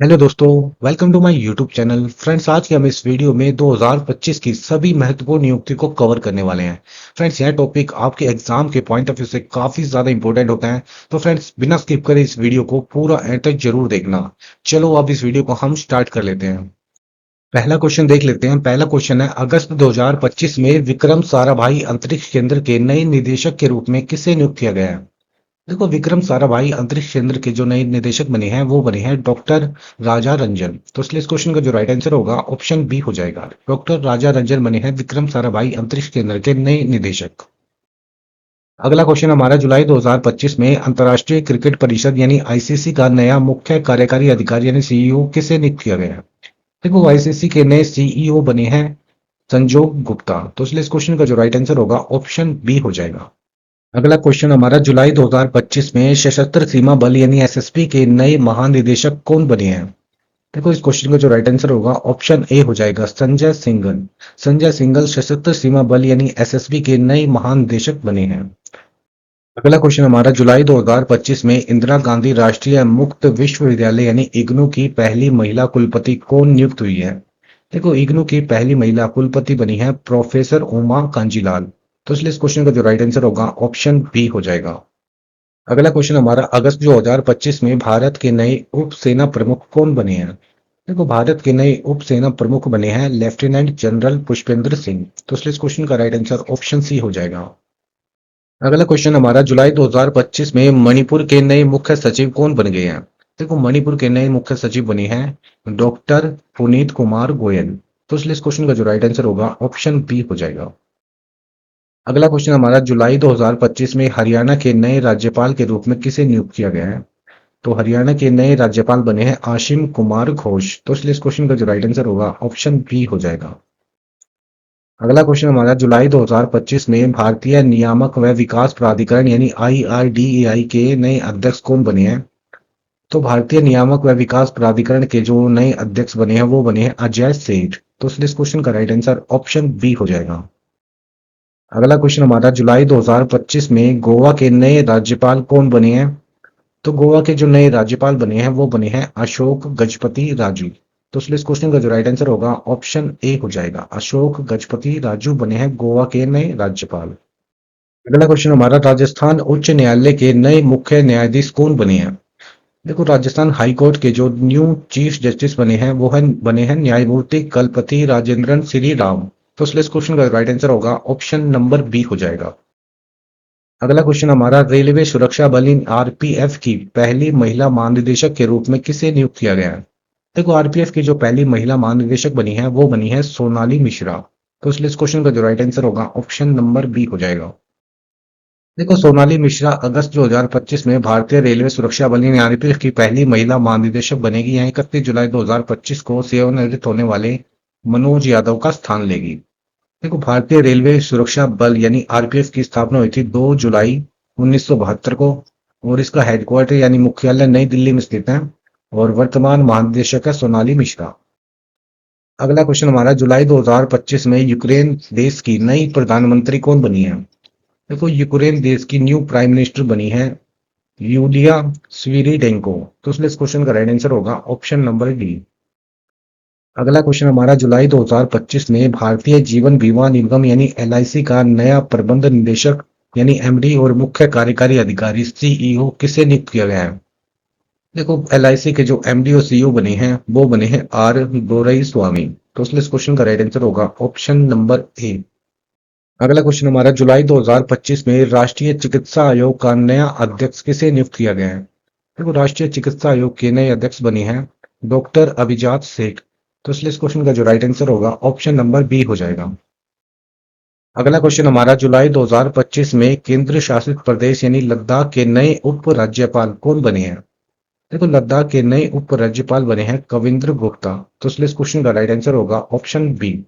Hello दोस्तों, welcome to my YouTube channel. Friends, आज के हम इस वीडियो में 2025 की सभी महत्वपूर्ण नियुक्ति को कवर करने वाले हैं। फ्रेंड्स, यह टॉपिक आपके एग्जाम के पॉइंट ऑफ व्यू से काफी ज्यादा इंपॉर्टेंट होता है। तो फ्रेंड्स, बिना स्किप करे इस वीडियो को पूरा एंड तक जरूर देखना। चलो अब इस वीडियो को हम स्टार्ट कर लेते हैं। पहला क्वेश्चन देख लेते हैं। पहला क्वेश्चन है, अगस्त 2025 में विक्रम साराभाई अंतरिक्ष केंद्र के नए निदेशक के रूप में किसे नियुक्त किया गया है? देखो, विक्रम साराभाई अंतरिक्ष केंद्र के जो नए निदेशक बने हैं वो बने हैं डॉक्टर राजा रंजन। तो इसलिए इस क्वेश्चन का जो राइट आंसर होगा ऑप्शन बी हो जाएगा। डॉक्टर राजा रंजन बने हैं विक्रम साराभाई अंतरिक्ष केंद्र के नए निदेशक। अगला क्वेश्चन हमारा, जुलाई 2025 में अंतर्राष्ट्रीय क्रिकेट परिषद यानी आईसीसी का नया मुख्य कार्यकारी अधिकारी यानी सीईओ किसे नियुक्त किया गया है? देखो, आईसीसी के नए सीईओ बने हैं संजोग गुप्ता। तो इसलिए इस क्वेश्चन का जो राइट आंसर होगा ऑप्शन बी हो जाएगा। अगला क्वेश्चन हमारा, जुलाई 2025 में सशस्त्र सीमा बल यानी एसएसबी के नए महानिदेशक कौन बने हैं? देखो, इस क्वेश्चन का जो राइट आंसर होगा ऑप्शन ए हो जाएगा, संजय सिंघल। संजय सिंघल सशस्त्र सीमा बल यानी एसएसबी के नए महानिदेशक बने हैं। अगला क्वेश्चन हमारा, जुलाई 2025 में इंदिरा गांधी राष्ट्रीय मुक्त विश्वविद्यालय यानी इग्नू की पहली महिला कुलपति कौन नियुक्त हुई है? देखो, इग्नू की पहली महिला कुलपति बनी है प्रोफेसर उमा कांजीलाल। तो इसलिए इस क्वेश्चन का जो राइट आंसर होगा ऑप्शन बी हो जाएगा। अगला क्वेश्चन हमारा, अगस्त 2025 में भारत के नए उप सेना प्रमुख कौन बने हैं? देखो, भारत के नए उप सेना प्रमुख बने हैं लेफ्टिनेंट जनरल पुष्पेंद्र सिंह। तो इसलिए इस क्वेश्चन का राइट आंसर ऑप्शन सी हो जाएगा। अगला क्वेश्चन हमारा, जुलाई 2025 में मणिपुर के नए मुख्य सचिव कौन बन गए हैं? देखो, मणिपुर के नए मुख्य सचिव बने हैं डॉक्टर पुनीत कुमार गोयल। तो इसलिए इस क्वेश्चन का जो राइट आंसर होगा ऑप्शन बी हो जाएगा। अगला क्वेश्चन हमारा, जुलाई 2025 में हरियाणा के नए राज्यपाल के रूप में किसे नियुक्त किया गया है? तो हरियाणा के नए राज्यपाल बने हैं आशीम कुमार घोष। तो इसलिए इस क्वेश्चन का जो राइट आंसर होगा ऑप्शन बी हो जाएगा। अगला क्वेश्चन हमारा, जुलाई 2025 में भारतीय नियामक व विकास प्राधिकरण यानी आईआरडीएआई के नए अध्यक्ष कौन बने हैं? तो भारतीय नियामक व विकास प्राधिकरण के जो नए अध्यक्ष बने हैं वो बने हैं अजय सेठ। तो इसलिए इस क्वेश्चन का राइट आंसर ऑप्शन बी हो जाएगा। अगला क्वेश्चन हमारा, जुलाई 2025 में गोवा के नए राज्यपाल कौन बने हैं? तो गोवा के जो नए राज्यपाल बने हैं वो बने हैं अशोक गजपति राजू। तो इसलिए इस क्वेश्चन का जो राइट आंसर होगा ऑप्शन ए हो जाएगा, अशोक गजपति राजू बने हैं गोवा के नए राज्यपाल। अगला क्वेश्चन हमारा, राजस्थान उच्च न्यायालय के नए मुख्य न्यायाधीश कौन बने हैं? देखो, राजस्थान हाई कोर्ट के जो न्यू चीफ जस्टिस बने हैं न्यायमूर्ति कलपति राजेंद्रन श्री राम। तो इसलिए इस क्वेश्चन का राइट आंसर होगा ऑप्शन नंबर बी हो जाएगा। अगला क्वेश्चन हमारा, रेलवे सुरक्षा बल आरपीएफ की पहली महिला महानिदेशक के रूप में किसे नियुक्त किया गया है? देखो, आरपीएफ की जो पहली महिला महानिदेशक बनी है वो बनी है सोनाली मिश्रा। तो इसलिए इस क्वेश्चन का जो राइट आंसर होगा ऑप्शन नंबर बी हो जाएगा। देखो, सोनाली मिश्रा अगस्त 2025 में भारतीय रेलवे सुरक्षा बल आरपीएफ की पहली महिला महानिदेशक बनेगी। यहाँ 31 जुलाई 2025 को सेवानिवृत्त होने वाले मनोज यादव का स्थान लेगी। देखो, भारतीय रेलवे सुरक्षा बल यानी आरपीएफ की स्थापना हुई थी 2 जुलाई 1972 को, और इसका हेडक्वार्टर यानी मुख्यालय नई दिल्ली में स्थित है। और वर्तमान महानिदेशक है सोनाली मिश्रा। अगला क्वेश्चन हमारा, जुलाई 2025 में यूक्रेन देश की नई प्रधानमंत्री कौन बनी है? देखो, यूक्रेन देश की न्यू प्राइम मिनिस्टर बनी है यूलिया स्वीरिडेंको। तो इसलिए इस क्वेश्चन का राइट आंसर होगा ऑप्शन नंबर डी। अगला क्वेश्चन हमारा, जुलाई 2025 में भारतीय जीवन बीमा निगम यानी एलआईसी का नया प्रबंध निदेशक यानी एमडी और मुख्य कार्यकारी अधिकारी सीईओ किसे नियुक्त किया गया है? देखो, एलआईसी के जो एमडी और सीईओ बने हैं वो बने हैं आर दोरई स्वामी। तो इसलिए इस क्वेश्चन का राइट आंसर होगा ऑप्शन नंबर ए। अगला क्वेश्चन हमारा, जुलाई 2025 में राष्ट्रीय चिकित्सा आयोग का नया अध्यक्ष किसे नियुक्त किया गया है? देखो, राष्ट्रीय चिकित्सा आयोग के नए अध्यक्ष बने हैं डॉक्टर अभिजात सेठ। तो इसलिए इस क्वेश्चन का जो राइट आंसर होगा ऑप्शन नंबर बी हो जाएगा। अगला क्वेश्चन हमारा, जुलाई 2025 में केंद्र शासित प्रदेश यानी लद्दाख के नए उप राज्यपाल कौन बने हैं? देखो, लद्दाख के नए उप राज्यपाल बने हैं कविंद्र गुप्ता। तो इसलिए इस क्वेश्चन का राइट आंसर होगा ऑप्शन बी।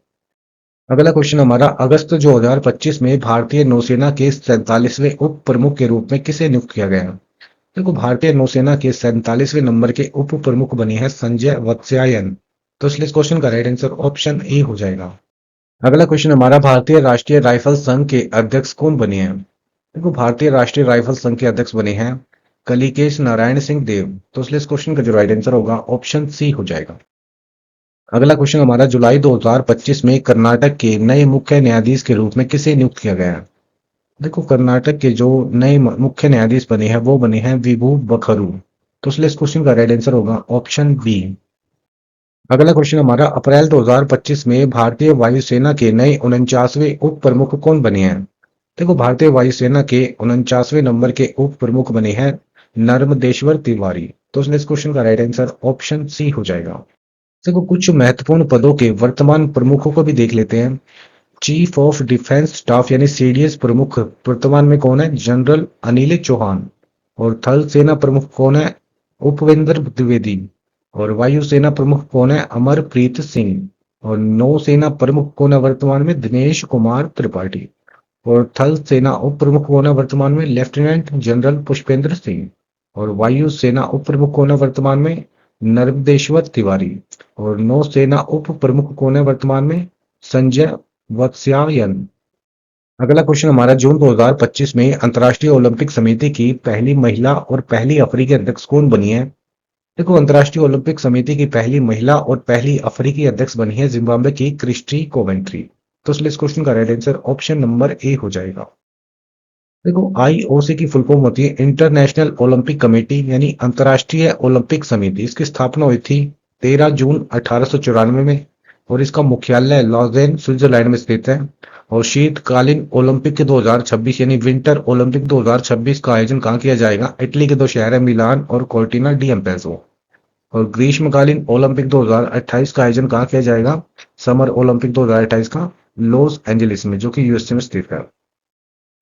अगला क्वेश्चन हमारा, अगस्त 2025 में भारतीय नौसेना के 47वें उप प्रमुख के रूप में किसे नियुक्त किया गया? देखो, भारतीय नौसेना के 47वें नंबर के उप प्रमुख बने हैं संजय वत्स्यायन। तो इसलिए इस क्वेश्चन का राइट आंसर ऑप्शन ए हो जाएगा। अगला क्वेश्चन हमारा, भारतीय राष्ट्रीय राइफल संघ के अध्यक्ष कौन बने हैं? देखो, भारतीय राष्ट्रीय राइफल संघ के अध्यक्ष बने हैं कलिकेश नारायण सिंह देव। तो इसलिए इस क्वेश्चन का जो राइट आंसर होगा ऑप्शन सी हो जाएगा। अगला क्वेश्चन हमारा जुलाई 2025 में कर्नाटक के नए मुख्य न्यायाधीश के रूप में किसे नियुक्त किया गया है? देखो कर्नाटक के जो नए मुख्य न्यायाधीश बने हैं वो बने हैं विभू बखरू। तो इसलिए इस क्वेश्चन का राइट आंसर होगा ऑप्शन बी। अगला क्वेश्चन हमारा अप्रैल 2025 में भारतीय वायुसेना के नए 49वें उप प्रमुख कौन बने हैं? देखो भारतीय वायुसेना के 49वें नंबर के उप प्रमुख बने हैं नर्मदेश्वर तिवारी। तो इसलिए इस क्वेश्चन का राइट आंसर ऑप्शन सी हो जाएगा। देखो कुछ महत्वपूर्ण पदों के वर्तमान प्रमुखों को भी देख लेते हैं। चीफ ऑफ डिफेंस स्टाफ यानी सीडीएस प्रमुख वर्तमान में कौन है? जनरल अनिल चौहान। और थल सेना प्रमुख कौन है? उपवेंद्र द्विवेदी। और वायुसेना प्रमुख कौन है? अमरप्रीत सिंह। और नौसेना प्रमुख कौन है वर्तमान में? दिनेश कुमार त्रिपाठी। और थल सेना उप प्रमुख कौन है वर्तमान में? Lieutenant general Pushpendra Singh. और वायु सेना उप प्रमुख कौन है वर्तमान में? नर्मदेश्वर तिवारी। और नौसेना उप प्रमुख कौन है वर्तमान में? संजय वत्स्यायन। अगला क्वेश्चन हमारा जून 2025 में अंतर्राष्ट्रीय ओलंपिक समिति की पहली महिला और पहली अफ्रीकी अध्यक्ष कौन बनी है? देखो अंतर्राष्ट्रीय ओलंपिक समिति की पहली महिला और पहली अफ्रीकी अध्यक्ष बनी है जिम्बाब्वे की क्रिस्टी कोवेंट्री। तो इसलिए इस क्वेश्चन का right answer option number A हो जाएगा। देखो आईओसी की फुल फॉर्म होती है इंटरनेशनल ओलंपिक कमेटी यानी अंतर्राष्ट्रीय ओलंपिक समिति। इसकी स्थापना हुई थी 13 जून 1894 में और इसका मुख्यालय लॉजेन स्विट्जरलैंड में स्थित है। और शीतकालीन ओलंपिक के 2026 यानी विंटर ओलंपिक 2026 का आयोजन कहाँ किया जाएगा? इटली के दो शहर है मिलान और कोर्टिना डी एम्पेजो। और ग्रीष्मकालीन ओलंपिक 2028 का आयोजन कहाँ किया जाएगा? समर ओलंपिक 2028 का लॉस एंजलिस में जो कि यूएसए में स्थित है।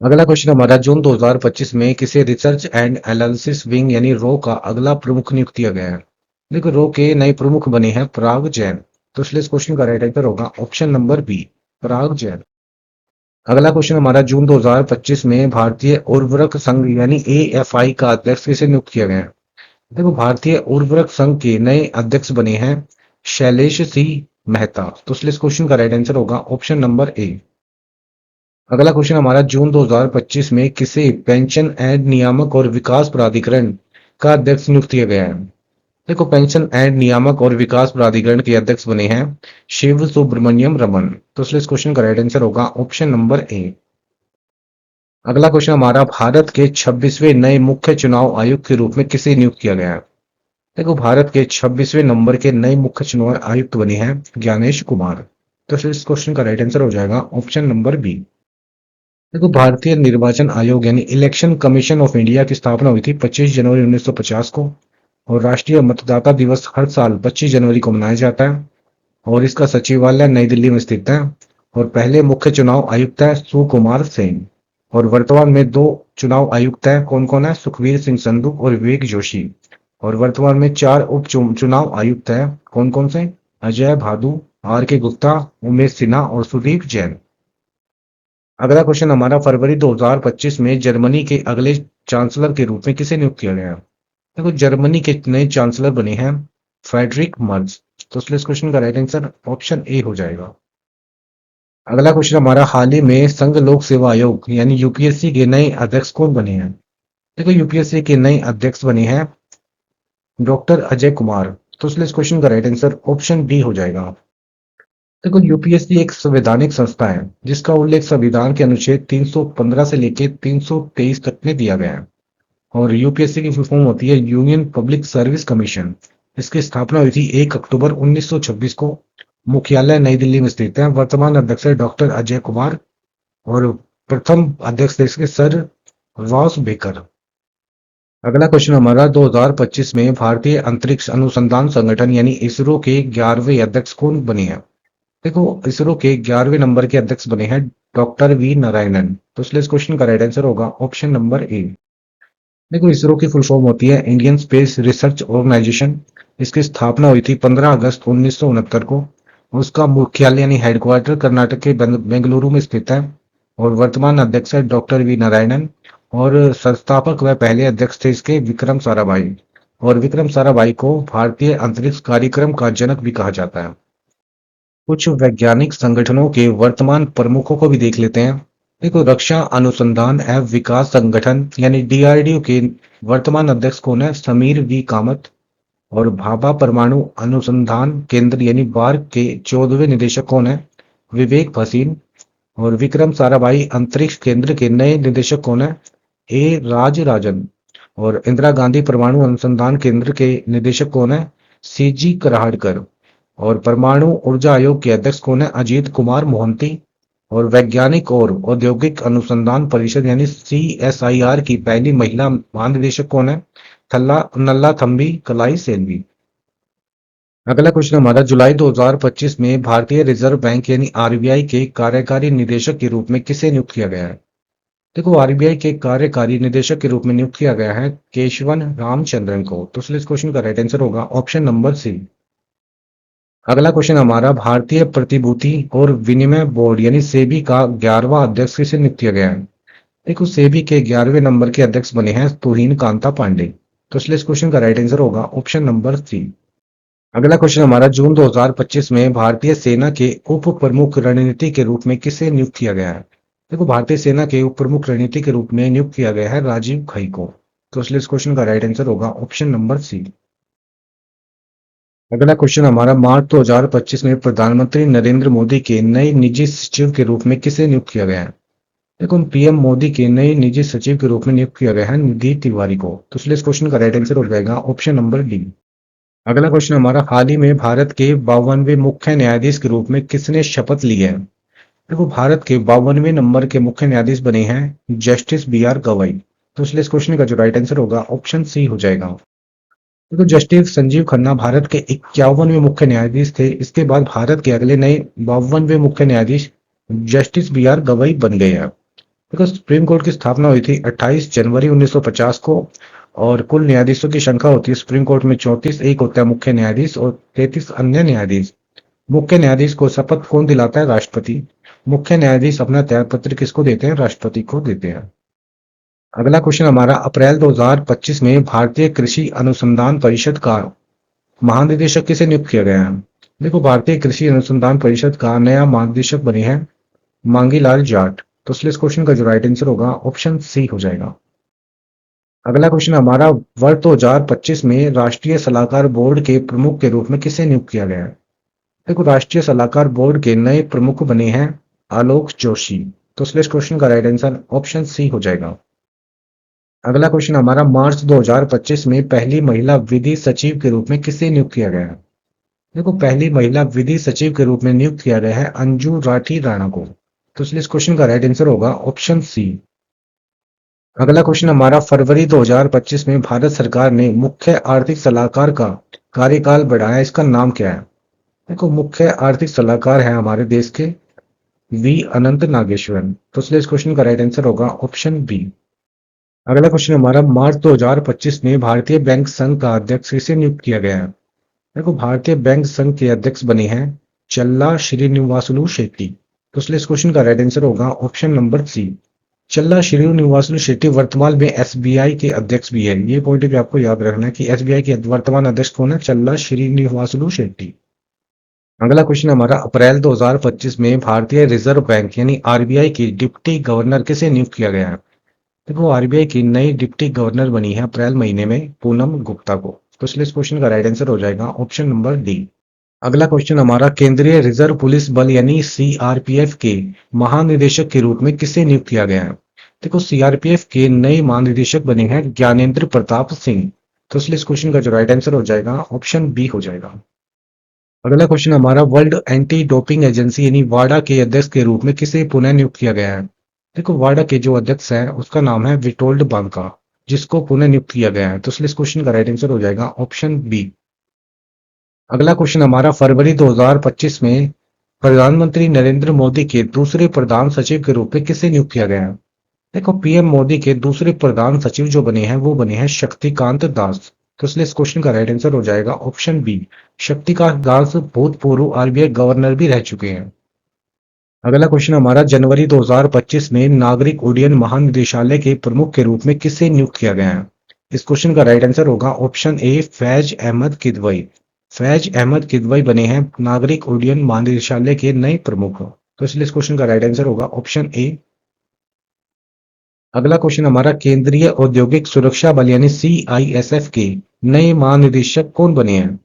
अगला क्वेश्चन हमारा जून 2025 में किसे रिसर्च एंड एनालिसिस विंग यानी रो का अगला प्रमुख नियुक्त किया गया है? देखो रो के नए प्रमुख बने हैं पराग जैन। तो इसलिए इस क्वेश्चन का राइट आंसर होगा ऑप्शन नंबर बी, पराग जैन। अगला क्वेश्चन हमारा जून 2025 में भारतीय उर्वरक संघ यानी एएफआई का अध्यक्ष किसे नियुक्त किया गया है? देखो भारतीय उर्वरक संघ के नए अध्यक्ष बने हैं शैलेश सिंह मेहता। तो इसलिए इस क्वेश्चन का राइट आंसर होगा ऑप्शन नंबर ए। अगला क्वेश्चन हमारा जून 2025 में किसे पेंशन एंड नियामक और विकास प्राधिकरण का अध्यक्ष नियुक्त किया गया है? देखो पेंशन एंड नियामक और विकास प्राधिकरण के अध्यक्ष बने हैं शिव सुब्रमण्यम रमन। तो इसलिए इस क्वेश्चन का राइट आंसर होगा ऑप्शन नंबर ए। अगला क्वेश्चन हमारा भारत के 26वें नए मुख्य चुनाव आयुक्त के रूप में किसे नियुक्त किया गया है? देखो भारत के 26वें नंबर के नए मुख्य चुनाव आयुक्त बने हैं ज्ञानेश कुमार। तो इस क्वेश्चन का राइट आंसर हो जाएगा ऑप्शन नंबर बी। देखो भारतीय निर्वाचन आयोग यानी इलेक्शन कमीशन ऑफ इंडिया की स्थापना हुई थी 25 जनवरी 1950 को। और राष्ट्रीय मतदाता दिवस हर साल 25 जनवरी को मनाया जाता है। और इसका सचिवालय नई दिल्ली में स्थित है। और पहले मुख्य चुनाव आयुक्त है सुकुमार सेन। और वर्तमान में दो चुनाव आयुक्त है कौन कौन है? सुखवीर सिंह संधू और विवेक जोशी। और वर्तमान में चार उप चुनाव आयुक्त है कौन कौन से? अजय भादु, आर के गुप्ता, उमेश सिन्हा और सुदीप जैन। अगला क्वेश्चन हमारा फरवरी 2025 में जर्मनी के अगले चांसलर के रूप में किसे नियुक्त किया गया? देखो जर्मनी के नए चांसलर बने हैं फ्रेडरिक मर्ज। तो इसलिए इस क्वेश्चन का राइट आंसर ऑप्शन ए हो जाएगा। अगला क्वेश्चन हमारा हाल ही में संघ लोक सेवा आयोग यानी यूपीएससी के नए अध्यक्ष कौन बने हैं? देखो यूपीएससी के नए अध्यक्ष बने हैं डॉक्टर अजय कुमार। तो इसलिए इस क्वेश्चन का राइट आंसर ऑप्शन डी हो जाएगा। देखो यूपीएससी एक संवैधानिक संस्था है जिसका उल्लेख संविधान के अनुच्छेद 315 से लेकर 323 तक में दिया गया है। और यूपीएससी की फुल फॉर्म होती है यूनियन पब्लिक सर्विस कमीशन। इसकी स्थापना हुई थी 1 अक्टूबर 1926 को। मुख्यालय नई दिल्ली में स्थित है। वर्तमान अध्यक्ष है डॉक्टर अजय कुमार। और प्रथम अध्यक्ष थे इसके सर रॉस बेकर। अगला क्वेश्चन हमारा 2025 में भारतीय अंतरिक्ष अनुसंधान संगठन यानी इसरो के 11वें अध्यक्ष कौन बने हैं? देखो इसरो के 11वें नंबर के अध्यक्ष बने हैं डॉक्टर वी नारायणन। तो इसलिए इस क्वेश्चन का राइट आंसर होगा ऑप्शन नंबर ए। देखो इसरो की फुल फॉर्म होती है इंडियन स्पेस रिसर्च ऑर्गेनाइजेशन। इसकी स्थापना हुई थी 15 अगस्त 1969 को। उसका मुख्यालय यानी हेडक्वार्टर कर्नाटक के बेंगलुरु में स्थित है। और वर्तमान अध्यक्ष है डॉक्टर वी नारायणन। और संस्थापक व पहले अध्यक्ष थे इसके विक्रम साराभाई। और विक्रम साराभाई को भारतीय अंतरिक्ष कार्यक्रम का जनक भी कहा जाता है। कुछ वैज्ञानिक संगठनों के वर्तमान प्रमुखों को भी देख लेते हैं। देखो, रक्षा अनुसंधान एवं विकास संगठन यानी डीआरडीओ के वर्तमान अध्यक्ष कौन है? समीर वी कामत। और भाभा परमाणु अनुसंधान केंद्र यानी बार्क के 14वें निदेशक कौन है? विवेक भसीन। और विक्रम साराभाई अंतरिक्ष केंद्र के नए निदेशक कौन है? ए राज राजन। और इंदिरा गांधी परमाणु अनुसंधान केंद्र के निदेशक कौन है? सीजी कराहड़कर। और परमाणु ऊर्जा आयोग के अध्यक्ष कौन है? अजीत कुमार मोहंती। और वैज्ञानिक और औद्योगिक अनुसंधान परिषद यानी सीएसआईआर की पहली महिला महानिदेशक कौन है? थल्ला नल्ला थम्बी कलाई सेल्वी। अगला क्वेश्चन हमारा, जुलाई 2025 में भारतीय रिजर्व बैंक यानी आरबीआई के कार्यकारी निदेशक के रूप में किसे नियुक्त किया गया है? देखो, आरबीआई के कार्यकारी निदेशक के रूप में नियुक्त किया गया है केशवन रामचंद्रन को। तो इसलिए इस क्वेश्चन का राइट आंसर होगा ऑप्शन नंबर सी। अगला क्वेश्चन हमारा, भारतीय प्रतिभूति और विनिमय बोर्ड यानी सेबी का 11वां अध्यक्ष किसे नियुक्त किया गया है? देखो, सेबी के 11वें नंबर के अध्यक्ष बने हैं तुहिन कांता पांडे। तो इसलिए इस क्वेश्चन का राइट आंसर होगा ऑप्शन नंबर सी। अगला क्वेश्चन हमारा, जून 2025 में भारतीय सेना के उप प्रमुख रणनीति के रूप में किसे नियुक्त किया गया है? देखो, भारतीय सेना के उप प्रमुख रणनीति के रूप में नियुक्त किया गया है राजीव घई को। तो इसलिए इस क्वेश्चन का राइट आंसर होगा ऑप्शन नंबर सी। अगला क्वेश्चन हमारा, मार्च 2025 में प्रधानमंत्री नरेंद्र मोदी के नए निजी सचिव के रूप में किसे नियुक्त किया गया है? देखो, पीएम मोदी के नए निजी सचिव के रूप में नियुक्त किया गया है निधि तिवारी को। तो इसलिए इस क्वेश्चन का राइट आंसर हो जाएगा ऑप्शन नंबर डी। अगला क्वेश्चन हमारा, हाल ही में भारत के 52वें मुख्य न्यायाधीश के रूप में किसने शपथ ली है? देखो, भारत के 52वें नंबर के मुख्य न्यायाधीश बने हैं जस्टिस बी आर गवई। तो इसलिए इस क्वेश्चन का जो राइट आंसर होगा ऑप्शन सी हो जाएगा। देखो, जस्टिस संजीव खन्ना भारत के 51वें मुख्य न्यायाधीश थे। इसके बाद भारत के अगले नए 52वें मुख्य न्यायाधीश जस्टिस बी आर गवई बन गए हैं। देखो, सुप्रीम कोर्ट की स्थापना हुई थी 28 जनवरी 1950 को। और कुल न्यायाधीशों की संख्या होती है सुप्रीम कोर्ट में 34। एक होता है मुख्य न्यायाधीश और 33 अन्य न्यायाधीश। मुख्य न्यायाधीश को शपथ कौन दिलाता है? राष्ट्रपति। मुख्य न्यायाधीश अपना त्यागपत्र किसको देते हैं? राष्ट्रपति को देते हैं। अगला क्वेश्चन हमारा, अप्रैल 2025 में भारतीय कृषि अनुसंधान परिषद का महानिदेशक किसे नियुक्त किया गया है? देखो, भारतीय कृषि अनुसंधान परिषद का नया महानिदेशक बने हैं मांगीलाल जाट। तो इसलिए इस क्वेश्चन का जो राइट आंसर होगा ऑप्शन सी हो जाएगा। अगला क्वेश्चन हमारा, वर्ष 2025 में राष्ट्रीय सलाहकार बोर्ड के प्रमुख के रूप में किसे नियुक्त किया गया है? देखो, राष्ट्रीय सलाहकार बोर्ड के नए प्रमुख बने हैं आलोक जोशी। तो इसलिए इस क्वेश्चन का राइट आंसर ऑप्शन सी हो जाएगा। अगला क्वेश्चन हमारा, मार्च 2025 में पहली महिला विधि सचिव के रूप में किसे नियुक्त किया गया है? देखो, पहली महिला विधि सचिव के रूप में नियुक्त किया गया है अंजू राठी राणा को। तो इसलिए इस क्वेश्चन का राइट आंसर होगा ऑप्शन सी। अगला क्वेश्चन हमारा, फरवरी 2025 में भारत सरकार ने मुख्य आर्थिक सलाहकार का कार्यकाल बढ़ाया, इसका नाम क्या है? देखो, मुख्य आर्थिक सलाहकार है हमारे देश के वी अनंत नागेश्वरन। तो इसलिए इस क्वेश्चन का राइट आंसर होगा ऑप्शन बी। अगला क्वेश्चन हमारा, मार्च 2025 में भारतीय बैंक संघ का अध्यक्ष किसे नियुक्त किया गया है? देखो, भारतीय बैंक संघ के अध्यक्ष बने हैं चल्ला श्रीनिवासुलु शेट्टी। तो इसलिए इस क्वेश्चन का राइट आंसर होगा ऑप्शन नंबर सी। चल्ला श्रीनिवासुलु शेट्टी वर्तमान में एसबीआई के अध्यक्ष भी है। ये पॉइंट भी आपको याद रखना है कि एसबीआई के वर्तमान अध्यक्ष कौन है? चल्ला श्रीनिवासुलु शेट्टी। अगला क्वेश्चन हमारा, अप्रैल 2025 में भारतीय रिजर्व बैंक यानी आरबीआई की डिप्टी गवर्नर किसे नियुक्त किया गया है? देखो, आरबीआई की नई डिप्टी गवर्नर बनी है अप्रैल महीने में पूनम गुप्ता को। तो इसलिए इस क्वेश्चन का राइट आंसर हो जाएगा ऑप्शन नंबर डी। अगला क्वेश्चन हमारा, केंद्रीय रिजर्व पुलिस बल यानी सीआरपीएफ के महानिदेशक के रूप में किसे नियुक्त किया गया है? देखो, सीआरपीएफ के नए महानिदेशक बने हैं ज्ञानेंद्र प्रताप सिंह। तो इसलिए इस क्वेश्चन का जो राइट आंसर हो जाएगा ऑप्शन बी हो जाएगा। अगला क्वेश्चन हमारा, वर्ल्ड एंटी डोपिंग एजेंसी यानी वाडा के अध्यक्ष के रूप में किसे पुनः नियुक्त किया गया है? देखो, वाडा के जो अध्यक्ष है उसका नाम है विटोल्ड बांका, जिसको पुनः नियुक्त किया गया है। तो इसलिए इस क्वेश्चन का राइट आंसर हो जाएगा ऑप्शन बी। अगला क्वेश्चन हमारा, फरवरी 2025 में प्रधानमंत्री नरेंद्र मोदी के दूसरे प्रधान सचिव के रूप में किसे नियुक्त किया गया है? देखो, पीएम मोदी के दूसरे प्रधान सचिव जो बने हैं वो बने हैं शक्तिकांत दास। तो इसलिए इस क्वेश्चन का राइट आंसर हो जाएगा ऑप्शन बी। शक्तिकांत दास भूतपूर्व आरबीआई गवर्नर भी रह चुके हैं। अगला क्वेश्चन हमारा, जनवरी 2025 में नागरिक उड्डयन महानिदेशालय के प्रमुख के रूप में किसे नियुक्त किया गया है? इस क्वेश्चन का राइट आंसर होगा ऑप्शन ए फैज अहमद किदवई। फैज अहमद किदवई बने हैं नागरिक उड्डयन महानिदेशालय के नए प्रमुख। तो इसलिए इस क्वेश्चन का राइट आंसर होगा ऑप्शन ए। अगला क्वेश्चन हमारा केंद्रीय औद्योगिक सुरक्षा बल यानी सीआईएसएफ के नए महानिदेशक कौन बने हैं?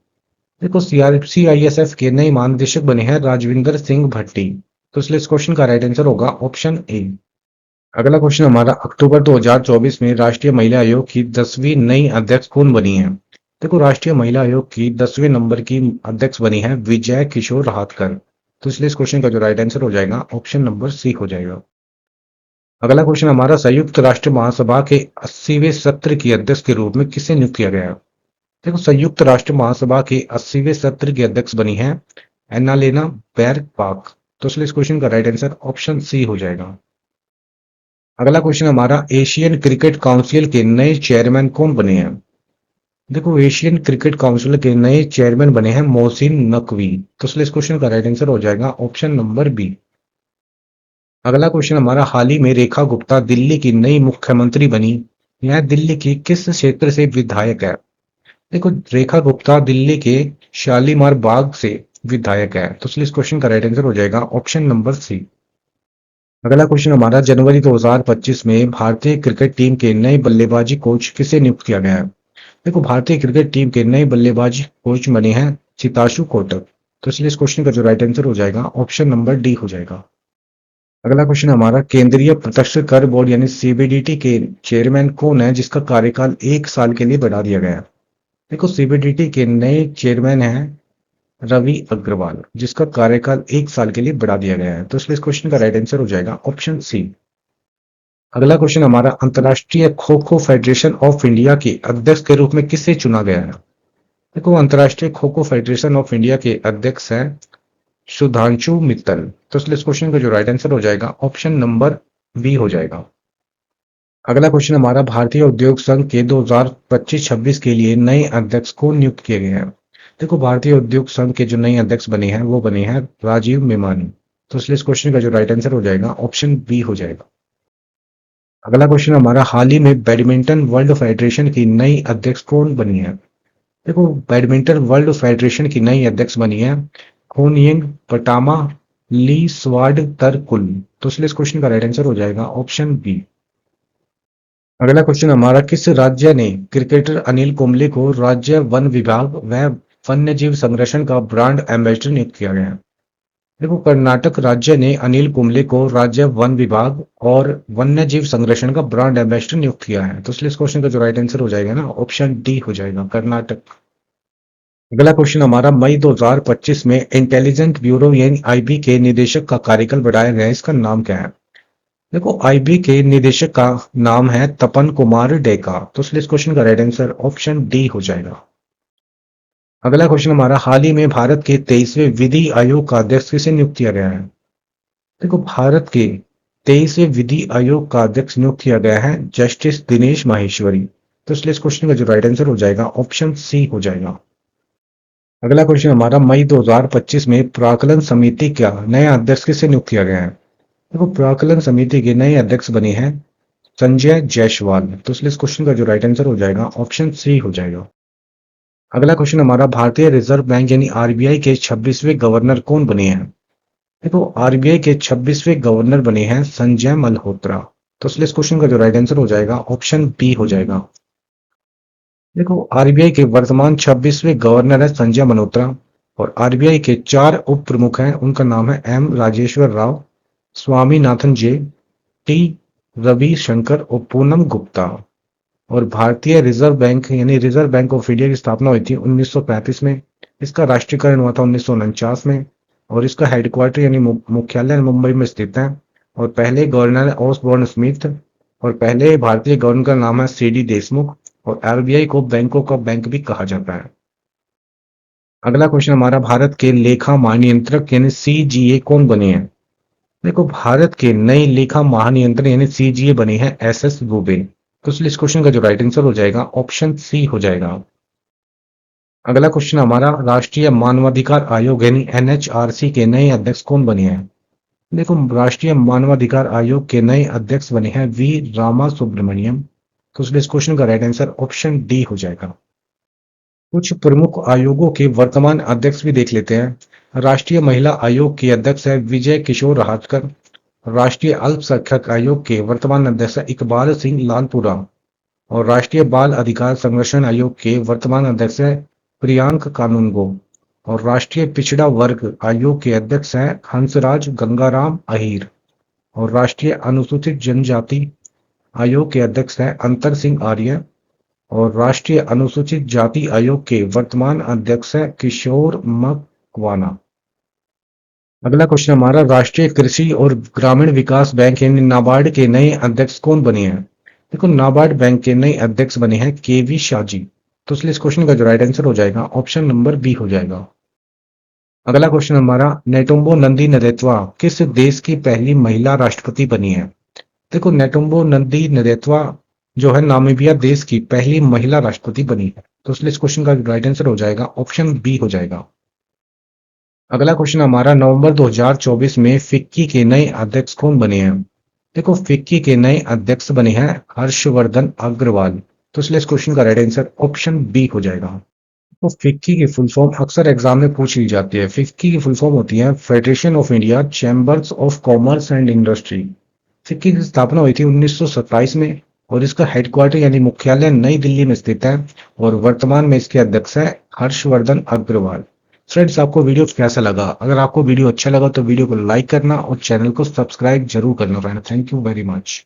देखो सीआईएसएफ के नए महानिदेशक बने हैं राजविंदर सिंह भट्टी। तो इसलिए इस क्वेश्चन का राइट आंसर होगा ऑप्शन ए। अगला क्वेश्चन हमारा अक्टूबर 2024 में राष्ट्रीय महिला आयोग की 10वीं नई अध्यक्ष कौन बनी है? देखो राष्ट्रीय महिला आयोग की 10वें नंबर की अध्यक्ष बनी है विजय किशोर रहाटकर। तो इसलिए इस क्वेश्चन का जो राइट आंसर हो जाएगा ऑप्शन नंबर सी हो जाएगा। अगला क्वेश्चन हमारा संयुक्त राष्ट्र महासभा के 80वें सत्र की अध्यक्ष के रूप में किसे नियुक्त किया गया? देखो संयुक्त राष्ट्र महासभा के 80वें सत्र की अध्यक्ष बनी है एनालेना बैरबाक। तो इसलिए इस क्वेश्चन का राइट आंसर ऑप्शन सी हो जाएगा। अगला क्वेश्चन हमारा एशियन क्रिकेट काउंसिल के नए चेयरमैन कौन बने हैं? देखो एशियन क्रिकेट काउंसिल के नए चेयरमैन बने हैं मोहसिन नकवी। तो इसलिए इस क्वेश्चन का राइट आंसर हो जाएगा ऑप्शन नंबर बी। अगला क्वेश्चन हमारा हाल ही में रेखा गुप्ता दिल्ली की नई मुख्यमंत्री बनी। यह दिल्ली की किस क्षेत्र से विधायक है? देखो रेखा गुप्ता दिल्ली के शालीमार बाग से विधायक है। तो इसलिए इस क्वेश्चन का राइट आंसर हो जाएगा ऑप्शन नंबर सी। अगला क्वेश्चन हमारा जनवरी 2025 में भारतीय क्रिकेट टीम के नए बल्लेबाजी कोच किसे नियुक्त किया गया है? देखो भारतीय क्रिकेट टीम के नए बल्लेबाजी कोच बने हैं चिताशु कोटक। तो इसलिए इस क्वेश्चन का जो राइट आंसर हो जाएगा ऑप्शन नंबर डी हो जाएगा। अगला क्वेश्चन हमारा केंद्रीय प्रत्यक्ष कर बोर्ड यानी सीबीडीटी के चेयरमैन कौन है जिसका कार्यकाल 1 साल के लिए बढ़ा दिया गया है? देखो सीबीडीटी के नए चेयरमैन हैं रवि अग्रवाल जिसका कार्यकाल 1 साल के लिए बढ़ा दिया गया है। तो इसलिए इस क्वेश्चन का राइट आंसर हो जाएगा ऑप्शन सी। अगला क्वेश्चन हमारा अंतर्राष्ट्रीय kho kho federation of India के अध्यक्ष के रूप में किसे चुना गया है? देखो अंतर्राष्ट्रीय kho kho federation of India के अध्यक्ष हैं सुधांशु मित्तल। तो इसलिए इस क्वेश्चन का जो राइट आंसर हो जाएगा ऑप्शन नंबर बी हो जाएगा। अगला क्वेश्चन हमारा भारतीय उद्योग संघ के 2025-26 के लिए नए अध्यक्ष को नियुक्त किए गए हैं। देखो भारतीय उद्योग संघ के जो नए अध्यक्ष बने हैं वो बने हैं राजीव मेमानी। तो इसलिए इस क्वेश्चन का जो राइट आंसर हो जाएगा ऑप्शन बी हो जाएगा। अगला क्वेश्चन हमारा हाल ही में बैडमिंटन वर्ल्ड फेडरेशन की नई अध्यक्ष कौन बनी है? देखो बैडमिंटन वर्ल्ड फेडरेशन की नई अध्यक्ष बनी है होनियंग पटामा ली स्वाड तरकुल। तो इसलिए इस क्वेश्चन का राइट आंसर हो जाएगा ऑप्शन बी। अगला क्वेश्चन हमारा किस राज्य ने क्रिकेटर अनिल कुंबले को राज्य वन विभाग व वन्यजीव संरक्षण का ब्रांड एम्बेसडर नियुक्त किया गया है? देखो कर्नाटक राज्य ने अनिल कुंबले को राज्य वन विभाग और वन्यजीव संरक्षण का ब्रांड एम्बेसडर नियुक्त किया है। तो इसलिए इस क्वेश्चन का जो राइट आंसर हो जाएगा ना ऑप्शन डी हो जाएगा कर्नाटक। अगला क्वेश्चन हमारा मई 2025 में इंटेलिजेंट ब्यूरो यानी आईबी के निदेशक का कार्यकाल बढ़ाया गया है, इसका नाम क्या है? देखो आईबी के निदेशक का नाम है तपन कुमार डेका। तो इसलिए इस क्वेश्चन का राइट आंसर ऑप्शन डी हो जाएगा। अगला क्वेश्चन हमारा हाल ही में भारत के 23वें विधि आयोग का अध्यक्ष किसे नियुक्त किया गया है? देखो भारत के 23वें विधि आयोग का अध्यक्ष नियुक्त किया गया है जस्टिस दिनेश माहेश्वरी। तो इसलिए इस क्वेश्चन का जो राइट आंसर हो जाएगा ऑप्शन सी हो जाएगा। अगला क्वेश्चन हमारा मई 2025 में प्राक्कलन समिति का नया अध्यक्ष किसे नियुक्त किया गया है? देखो प्राक्कलन समिति के नए अध्यक्ष बने हैं संजय जायसवाल। तो इसलिए इस क्वेश्चन का जो राइट आंसर हो जाएगा ऑप्शन सी हो जाएगा। अगला क्वेश्चन हमारा भारतीय रिजर्व बैंक यानी आरबीआई के 26वें गवर्नर कौन बने हैं? देखो आरबीआई के 26वें गवर्नर बने हैं संजय मल्होत्रा। तो इसलिए इस क्वेश्चन का जो राइट आंसर हो जाएगा ऑप्शन बी हो जाएगा। देखो आरबीआई के वर्तमान 26वें गवर्नर है संजय मल्होत्रा और आरबीआई के 4 उप प्रमुख हैं उनका नाम है एम राजेश्वर राव, स्वामीनाथन जे, टी रविशंकर और पूनम गुप्ता। और भारतीय रिजर्व बैंक यानी रिजर्व बैंक ऑफ इंडिया की स्थापना हुई थी 1935 में। इसका राष्ट्रीयकरण हुआ था 1949 में और इसका हेडक्वार्टर यानी मुख्यालय मुंबई में स्थित है। और पहले गवर्नर ऑसबोर्न स्मिथ और पहले भारतीय गवर्नर का नाम है सी डी देशमुख। और आरबीआई को बैंकों का बैंक भी कहा जाता है। अगला क्वेश्चन हमारा भारत के लेखा महानियंत्रक यानी सीजीए कौन बने हैं? देखो भारत के नए लेखा महानियंत्रक यानी सीजीए बने हैं एस एस दुबे। तो इसलिए इस क्वेश्चन का जो राइट आंसर हो जाएगा ऑप्शन सी हो जाएगा। अगला क्वेश्चन हमारा राष्ट्रीय मानवाधिकार आयोग यानी एनएचआरसी के नए अध्यक्ष कौन बने हैं? देखो राष्ट्रीय मानवाधिकार आयोग के नए अध्यक्ष बने हैं वी रामा सुब्रमण्यम। तो इसलिए इस क्वेश्चन का राइट आंसर ऑप्शन डी हो जाएगा। कुछ प्रमुख आयोगों के वर्तमान अध्यक्ष भी देख लेते हैं। राष्ट्रीय महिला आयोग के अध्यक्ष है विजय किशोर रहाटकर राष्ट्रीय अल्पसंख्यक आयोग के वर्तमान अध्यक्ष इकबाल सिंह लालपुरा और राष्ट्रीय बाल अधिकार संरक्षण आयोग के वर्तमान अध्यक्ष हैं प्रियांक कानूनगो और राष्ट्रीय पिछड़ा वर्ग आयोग के अध्यक्ष हैं हंसराज गंगाराम अहीर और राष्ट्रीय अनुसूचित जनजाति आयोग के अध्यक्ष हैं अंतर सिंह आर्य और राष्ट्रीय अनुसूचित जाति आयोग के वर्तमान अध्यक्ष हैं किशोर मकवाना। अगला क्वेश्चन हमारा राष्ट्रीय कृषि और ग्रामीण विकास बैंक यानी नाबार्ड के नए अध्यक्ष कौन बने हैं? देखो नाबार्ड बैंक के नए अध्यक्ष बने हैं केवी शाजी। तो इसलिए इस क्वेश्चन का जो राइट आंसर हो जाएगा ऑप्शन नंबर बी हो जाएगा। अगला क्वेश्चन हमारा नेटुम्बो नंदी नरेत्वा किस देश की पहली महिला राष्ट्रपति बनी है? देखो नेटुम्बो नंदी नरेत्वा जो है नामीबिया देश की पहली महिला राष्ट्रपति बनी है। तो इसलिए इस क्वेश्चन का राइट आंसर हो जाएगा ऑप्शन बी हो जाएगा। अगला क्वेश्चन हमारा नवंबर 2024 में फिक्की के नए अध्यक्ष कौन बने हैं? देखो फिक्की के नए अध्यक्ष बने हैं हर्षवर्धन अग्रवाल। तो इसलिए इस क्वेश्चन का राइट आंसर ऑप्शन बी हो जाएगा। तो फिक्की की फुल फॉर्म अक्सर एग्जाम में पूछ ली जाती है। फिक्की की फुल फॉर्म होती है federation of India chambers of commerce and industry. FICCI की स्थापना हुई थी 1927 में और इसका हेडक्वार्टर यानी मुख्यालय नई दिल्ली में स्थित है और वर्तमान में इसके अध्यक्ष है हर्षवर्धन अग्रवाल। फ्रेंड्स आपको वीडियो कैसा लगा? अगर आपको वीडियो अच्छा लगा तो वीडियो को लाइक करना और चैनल को सब्सक्राइब जरूर करना friend. Thank you very much.